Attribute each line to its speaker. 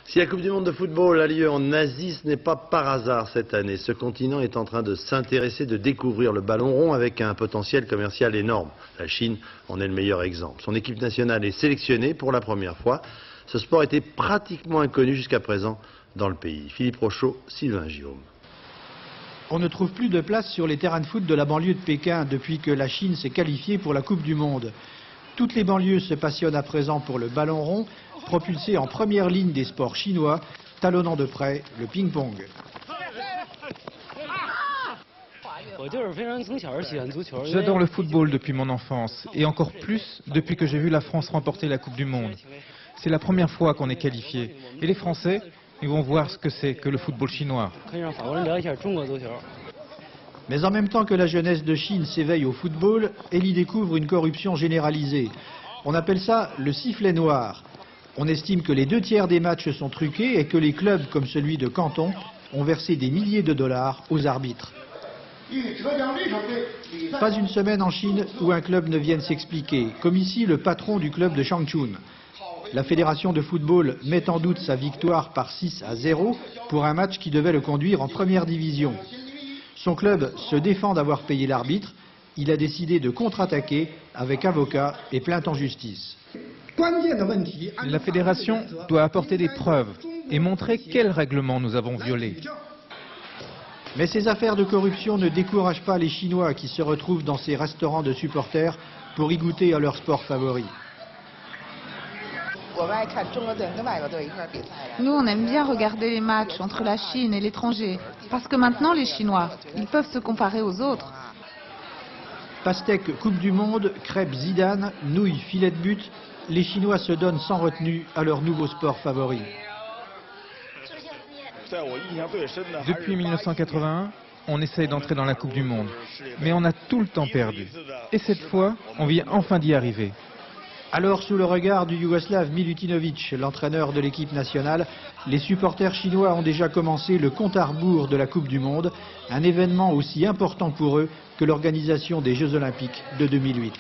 Speaker 1: Si la Coupe du Monde de football a lieu en Asie, ce n'est pas par hasard cette année. Ce continent est en train de s'intéresser, de découvrir le ballon rond avec un potentiel commercial énorme. La Chine en est le meilleur exemple. Son équipe nationale est sélectionnée pour la première fois. Ce sport était pratiquement inconnu jusqu'à présent dans le pays. Philippe Rochaud, Sylvain Guillaume.
Speaker 2: On ne trouve plus de place sur les terrains de foot de la banlieue de Pékin depuis que la Chine s'est qualifiée pour la Coupe du Monde. Toutes les banlieues se passionnent à présent pour le ballon rond, propulsé en première ligne des sports chinois, talonnant de près le ping-pong.
Speaker 3: J'adore le football depuis mon enfance, et encore plus depuis que j'ai vu la France remporter la Coupe du Monde. C'est la première fois qu'on est qualifié, et les Français, ils vont voir ce que c'est que le football chinois.
Speaker 2: Mais en même temps que la jeunesse de Chine s'éveille au football, elle y découvre une corruption généralisée. On appelle ça le sifflet noir. On estime que les 2/3 des matchs sont truqués et que les clubs comme celui de Canton ont versé des milliers de dollars aux arbitres. Pas une semaine en Chine où un club ne vienne s'expliquer, comme ici le patron du club de Changchun. La fédération de football met en doute sa victoire par 6-0 pour un match qui devait le conduire en première division. Son club se défend d'avoir payé l'arbitre. Il a décidé de contre-attaquer avec avocat et plainte en justice.
Speaker 3: La fédération doit apporter des preuves et montrer quel règlement nous avons violé.
Speaker 2: Mais ces affaires de corruption ne découragent pas les Chinois qui se retrouvent dans ces restaurants de supporters pour y goûter à leur sport favori.
Speaker 4: Nous, on aime bien regarder les matchs entre la Chine et l'étranger, parce que maintenant, les Chinois, ils peuvent se comparer aux autres.
Speaker 2: Pastèque Coupe du Monde, crêpes Zidane, nouilles filet de but, les Chinois se donnent sans retenue à leur nouveau sport favori.
Speaker 3: Depuis 1981, on essaye d'entrer dans la Coupe du Monde, mais on a tout le temps perdu. Et cette fois, on vient enfin d'y arriver.
Speaker 2: Alors, sous le regard du Yougoslave Milutinovic, l'entraîneur de l'équipe nationale, les supporters chinois ont déjà commencé le compte à rebours de la Coupe du Monde, un événement aussi important pour eux que l'organisation des Jeux Olympiques de 2008.